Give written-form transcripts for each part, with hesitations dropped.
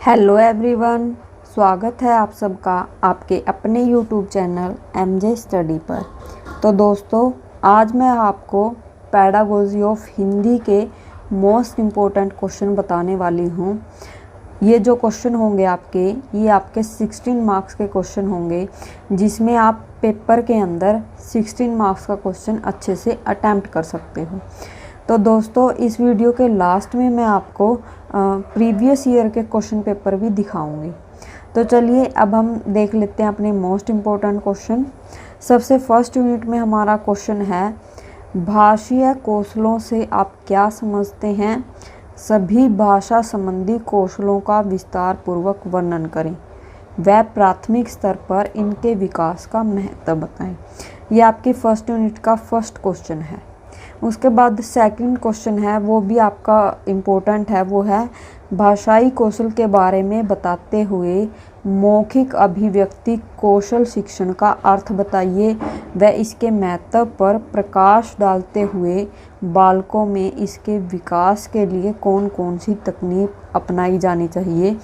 Hello everyone, स्वागत है आप सबका आपके अपने यूट्यूब चैनल एमजे स्टडी पर। तो दोस्तों, आज मैं आपको पेडागोजी ऑफ हिंदी के मोस्ट इम्पोर्टेंट क्वेश्चन बताने वाली हूँ। ये जो क्वेश्चन होंगे ये आपके 16 मार्क्स के क्वेश्चन होंगे, जिसमें आप पेपर के अंदर 16 मार्क्स का क्वेश्चन अच्छे से अटैम्प्ट कर सकते हो। तो दोस्तों, इस वीडियो के लास्ट में मैं आपको प्रीवियस ईयर के क्वेश्चन पेपर भी दिखाऊंगी। तो चलिए अब हम देख लेते हैं अपने मोस्ट इम्पोर्टेंट क्वेश्चन। सबसे फर्स्ट यूनिट में हमारा क्वेश्चन है, भाषीय कौशलों से आप क्या समझते हैं? सभी भाषा संबंधी कौशलों का विस्तार पूर्वक वर्णन करें। वह प्राथमिक स्तर पर इनके विकास का महत्व बताएं। यह आपकी फर्स्ट यूनिट का फर्स्ट क्वेश्चन है। उसके बाद सेकंड क्वेश्चन है, वो भी आपका इम्पोर्टेंट है। वो है, भाषाई कौशल के बारे में बताते हुए मौखिक अभिव्यक्ति कौशल शिक्षण का अर्थ बताइए। व इसके महत्व पर प्रकाश डालते हुए बालकों में इसके विकास के लिए कौन कौन सी तकनीक अपनाई जानी चाहिए।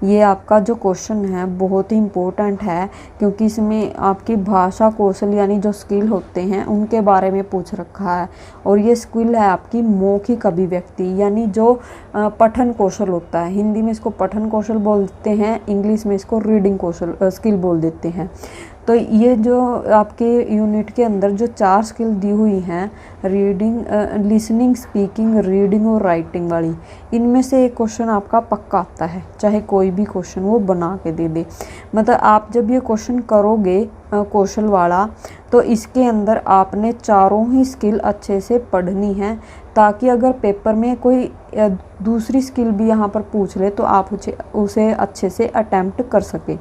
ये आपका जो क्वेश्चन है बहुत ही इम्पोर्टेंट है, क्योंकि इसमें आपकी भाषा कौशल यानी जो स्किल होते हैं उनके बारे में पूछ रखा है। और ये स्किल है आपकी मौखिक अभिव्यक्ति, यानी जो पठन कौशल होता है। हिंदी में इसको पठन कौशल बोलते हैं, इंग्लिश में इसको रीडिंग कौशल स्किल बोल देते हैं। तो ये जो आपके यूनिट के अंदर जो 4 स्किल दी हुई हैं, रीडिंग, लिसनिंग, स्पीकिंग, रीडिंग और राइटिंग वाली, इनमें से एक क्वेश्चन आपका पक्का आता है, चाहे कोई भी क्वेश्चन वो बना के दे दे। मतलब आप जब ये क्वेश्चन करोगे कौशल वाला, तो इसके अंदर आपने चारों ही स्किल अच्छे से पढ़नी है, ताकि अगर पेपर में कोई दूसरी स्किल भी यहाँ पर पूछ ले तो आप उसे अच्छे से अटेम्प्ट कर सके।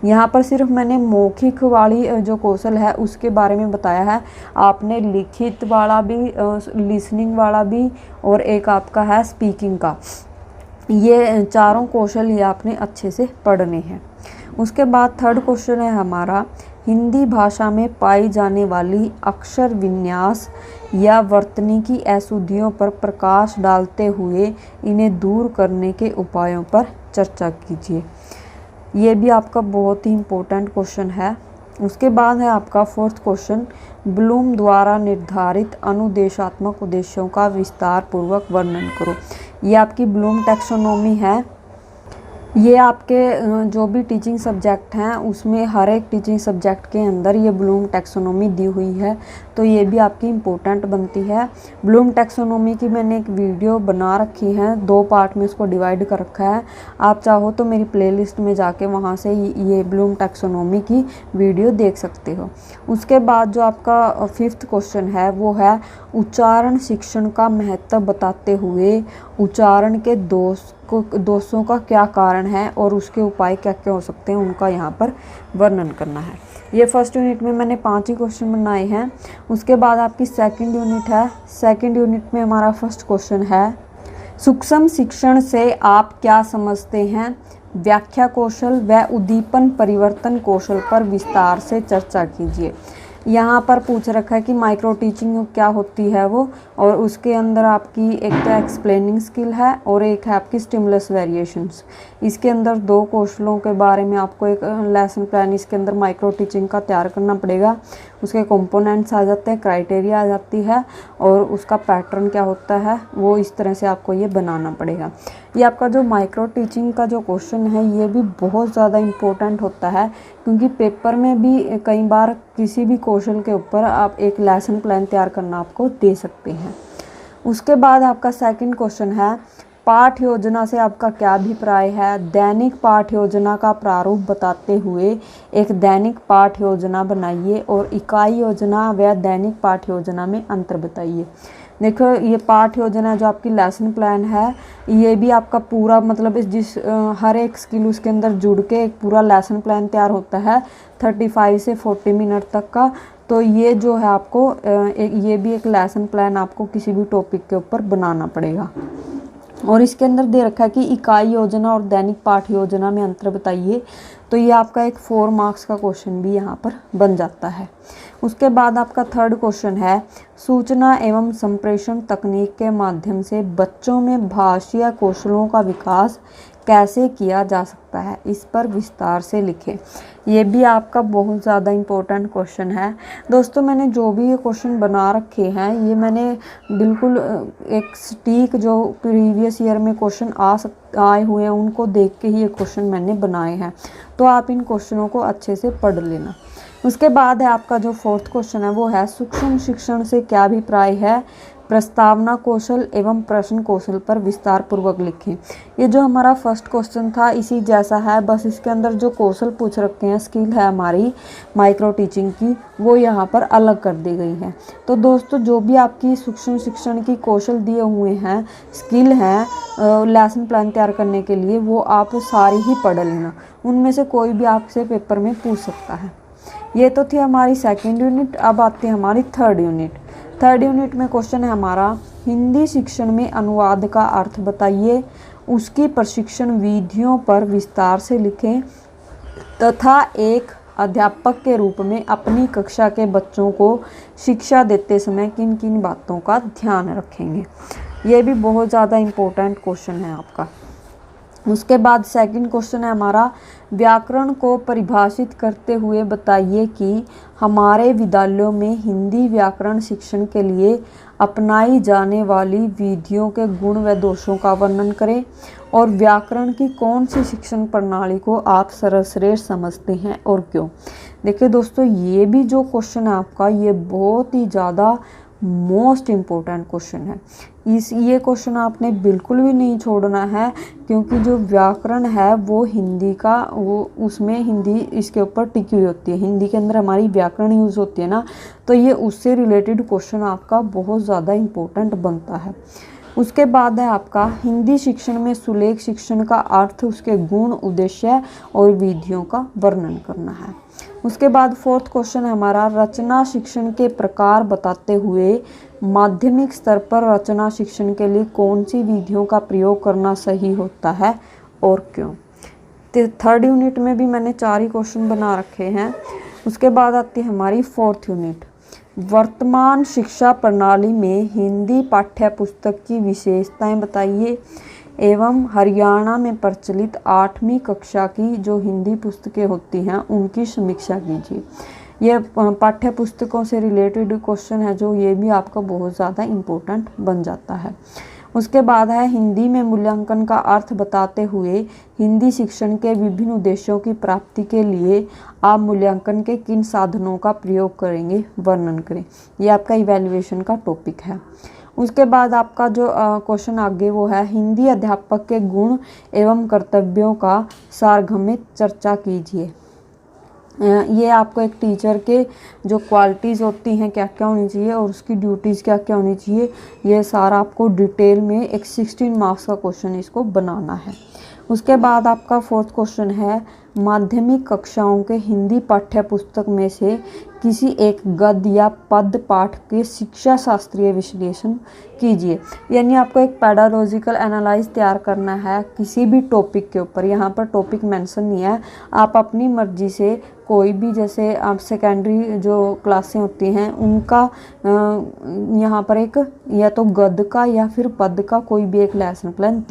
यहाँ पर सिर्फ मैंने मौखिक वाली जो कौशल है उसके बारे में बताया है। आपने लिखित वाला भी, लिसनिंग वाला भी, और एक आपका है स्पीकिंग का। ये चारों कौशल ये आपने अच्छे से पढ़ने हैं। उसके बाद थर्ड क्वेश्चन है हमारा, हिंदी भाषा में पाई जाने वाली अक्षर विन्यास या वर्तनी अशुद्धियों पर प्रकाश डालते हुए इन्हें दूर करने के उपायों पर चर्चा कीजिए। ये भी आपका बहुत ही इम्पोर्टेंट क्वेश्चन है। उसके बाद है आपका फोर्थ क्वेश्चन, ब्लूम द्वारा निर्धारित अनुदेशात्मक उद्देश्यों का विस्तार पूर्वक वर्णन करो। ये आपकी ब्लूम टैक्सोनॉमी है। ये आपके जो भी टीचिंग सब्जेक्ट हैं उसमें हर एक टीचिंग सब्जेक्ट के अंदर ये ब्लूम टैक्सोनॉमी दी हुई है, तो ये भी आपकी इम्पोर्टेंट बनती है। ब्लूम टैक्सोनॉमी की मैंने एक वीडियो बना रखी है, 2 पार्ट में इसको डिवाइड कर रखा है। आप चाहो तो मेरी प्लेलिस्ट में जाके वहाँ से ये ब्लूम टैक्सोनॉमी की वीडियो देख सकते हो। उसके बाद जो आपका फिफ्थ क्वेश्चन है वो है, उच्चारण शिक्षण का महत्व बताते हुए उच्चारण के दोषों का क्या कारण है और उसके उपाय क्या क्या हो सकते हैं, उनका यहाँ पर वर्णन करना है। ये फर्स्ट यूनिट में मैंने 5 ही क्वेश्चन बनाए हैं। उसके बाद आपकी सेकंड यूनिट है। सेकंड यूनिट में हमारा फर्स्ट क्वेश्चन है, सूक्ष्म शिक्षण से आप क्या समझते हैं? व्याख्या कौशल व उद्दीपन परिवर्तन कौशल पर विस्तार से चर्चा कीजिए। यहाँ पर पूछ रखा है कि माइक्रो टीचिंग क्या होती है वो, और उसके अंदर आपकी एक तो एक्सप्लेनिंग स्किल है और एक है आपकी स्टिमुलस वेरिएशंस। इसके अंदर 2 कौशलों के बारे में आपको एक लेसन प्लान इसके अंदर माइक्रो टीचिंग का तैयार करना पड़ेगा। उसके कंपोनेंट्स आ जाते हैं, क्राइटेरिया आ जाती है, और उसका पैटर्न क्या होता है वो इस तरह से आपको ये बनाना पड़ेगा। ये आपका जो माइक्रो टीचिंग का जो क्वेश्चन है ये भी बहुत ज़्यादा इम्पोर्टेंट होता है, क्योंकि पेपर में भी कई बार किसी भी कौशल के ऊपर आप एक लेसन प्लान तैयार करना आपको दे सकते हैं। उसके बाद आपका सेकंड क्वेश्चन है, पाठ योजना से आपका क्या अभिप्राय है? दैनिक पाठ योजना का प्रारूप बताते हुए एक दैनिक पाठ योजना बनाइए और इकाई योजना व दैनिक पाठ योजना में अंतर बताइए। देखो, ये पाठ योजना जो आपकी लेसन प्लान है ये भी आपका पूरा मतलब हर एक स्किल उसके अंदर जुड़ के एक पूरा लेसन प्लान तैयार होता है 35 से 40 मिनट तक का। तो ये जो है आपको ये भी एक लेसन प्लान आपको किसी भी टॉपिक के ऊपर बनाना पड़ेगा। और इसके अंदर दे रखा है कि इकाई योजना और दैनिक पाठ योजना में अंतर बताइए। तो ये आपका एक 4 मार्क्स का क्वेश्चन भी यहाँ पर बन जाता है। उसके बाद आपका थर्ड क्वेश्चन है, सूचना एवं संप्रेषण तकनीक के माध्यम से बच्चों में भाषीय कौशलों का विकास कैसे किया जा सकता है, इस पर विस्तार से लिखें। ये भी आपका बहुत ज़्यादा इम्पोर्टेंट क्वेश्चन है। दोस्तों मैंने जो भी ये क्वेश्चन बना रखे हैं ये मैंने बिल्कुल एक सटीक जो प्रीवियस ईयर में क्वेश्चन आए हुए हैं उनको देख के ही ये क्वेश्चन मैंने बनाए हैं। तो आप इन क्वेश्चनों को अच्छे से पढ़ लेना। उसके बाद है आपका जो फोर्थ क्वेश्चन है वो है सूक्ष्म शिक्षण से क्या अभिप्राय है, प्रस्तावना कौशल एवं प्रश्न कौशल पर विस्तार पूर्वक लिखें। ये जो हमारा फर्स्ट क्वेश्चन था इसी जैसा है, बस इसके अंदर जो कौशल पूछ रखे हैं, स्किल है हमारी माइक्रो टीचिंग की, वो यहाँ पर अलग कर दी गई है। तो दोस्तों जो भी आपकी सूक्ष्म शिक्षण की कौशल दिए हुए हैं, स्किल हैं लेसन प्लान तैयार करने के लिए, वो आप सारी ही पढ़ लेना। उनमें से कोई भी आपसे पेपर में पूछ सकता है। ये तो थी हमारी सेकेंड यूनिट। अब आती है हमारी थर्ड यूनिट। थर्ड यूनिट में क्वेश्चन है हमारा हिंदी शिक्षण में अनुवाद का अर्थ बताइए, उसकी प्रशिक्षण विधियों पर विस्तार से लिखें तथा एक अध्यापक के रूप में अपनी कक्षा के बच्चों को शिक्षा देते समय किन किन बातों का ध्यान रखेंगे। ये भी बहुत ज़्यादा इम्पोर्टेंट क्वेश्चन है आपका। उसके बाद सेकंड क्वेश्चन है हमारा व्याकरण को परिभाषित करते हुए बताइए कि हमारे विद्यालयों में हिंदी व्याकरण शिक्षण के लिए अपनाई जाने वाली विधियों के गुण व दोषों का वर्णन करें और व्याकरण की कौन सी शिक्षण प्रणाली को आप सर्वश्रेष्ठ समझते हैं और क्यों। देखिए दोस्तों ये भी जो क्वेश्चन है आपका ये बहुत ही ज़्यादा मोस्ट इम्पोर्टेंट क्वेश्चन है। ये क्वेश्चन आपने बिल्कुल भी नहीं छोड़ना है, क्योंकि जो व्याकरण है वो हिंदी का वो उसमें हिंदी इसके ऊपर टिकी हुई होती है। हिंदी के अंदर हमारी व्याकरण यूज़ होती है ना, तो ये उससे रिलेटेड क्वेश्चन आपका बहुत ज़्यादा इम्पोर्टेंट बनता है। उसके बाद है आपका हिंदी शिक्षण में सुलेख शिक्षण का अर्थ, उसके गुण, उद्देश्य और विधियों का वर्णन करना है। उसके बाद फोर्थ क्वेश्चन है हमारा रचना शिक्षण के प्रकार बताते हुए माध्यमिक स्तर पर रचना शिक्षण के लिए कौन सी विधियों का प्रयोग करना सही होता है और क्यों। थर्ड यूनिट में भी मैंने 4 ही क्वेश्चन बना रखे हैं। उसके बाद आती है हमारी फोर्थ यूनिट, वर्तमान शिक्षा प्रणाली में हिंदी पाठ्य पुस्तक की विशेषताएं बताइए एवं हरियाणा में प्रचलित 8वीं कक्षा की जो हिंदी पुस्तकें होती हैं उनकी समीक्षा कीजिए। ये पाठ्य पुस्तकों से रिलेटेड क्वेश्चन है जो ये भी आपका बहुत ज़्यादा इम्पोर्टेंट बन जाता है। उसके बाद है हिंदी में मूल्यांकन का अर्थ बताते हुए हिंदी शिक्षण के विभिन्न उद्देश्यों की प्राप्ति के लिए आप मूल्यांकन के किन साधनों का प्रयोग करेंगे, वर्णन करें। ये आपका इवैल्यूएशन का टॉपिक है। उसके बाद आपका जो क्वेश्चन आगे वो है हिंदी अध्यापक के गुण एवं कर्तव्यों का सारगर्भित चर्चा कीजिए। ये आपको एक टीचर के जो क्वालिटीज़ होती हैं क्या क्या होनी चाहिए और उसकी ड्यूटीज़ क्या क्या होनी चाहिए, ये सारा आपको डिटेल में एक 16 मार्क्स का क्वेश्चन इसको बनाना है। उसके बाद आपका फोर्थ क्वेश्चन है माध्यमिक कक्षाओं के हिंदी पाठ्य पुस्तक में से किसी एक गद्य या पद पाठ के शिक्षा शास्त्रीय विश्लेषण कीजिए। यानी आपको एक पेडागॉजिकल एनालाइज तैयार करना है किसी भी टॉपिक के ऊपर। यहाँ पर टॉपिक मेंशन नहीं है, आप अपनी मर्जी से कोई भी, जैसे आप सेकेंडरी जो क्लासें होती हैं उनका यहाँ पर एक या तो गद्य का या फिर पद का कोई भी एक लेसन प्लान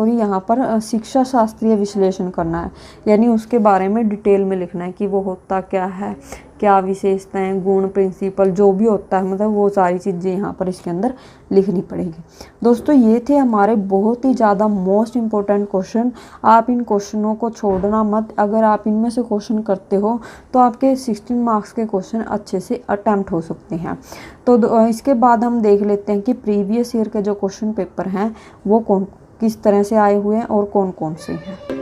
यहाँ पर शिक्षा शास्त्रीय विश्लेषण करना है। यानी उसके बारे में डिटेल में लिखना है कि वो होता क्या है, क्या विशेषताएं, गुण, प्रिंसिपल जो भी होता है, मतलब वो सारी चीज़ें यहाँ पर इसके अंदर लिखनी पड़ेगी। दोस्तों ये थे हमारे बहुत ही ज़्यादा मोस्ट इम्पोर्टेंट क्वेश्चन। आप इन क्वेश्चनों को छोड़ना मत। अगर आप इनमें से क्वेश्चन करते हो तो आपके 16 मार्क्स के क्वेश्चन अच्छे से अटैम्प्ट हो सकते हैं। तो इसके बाद हम देख लेते हैं कि प्रीवियस ईयर के जो क्वेश्चन पेपर हैं वो किस तरह से आए हुए हैं और कौन कौन से हैं।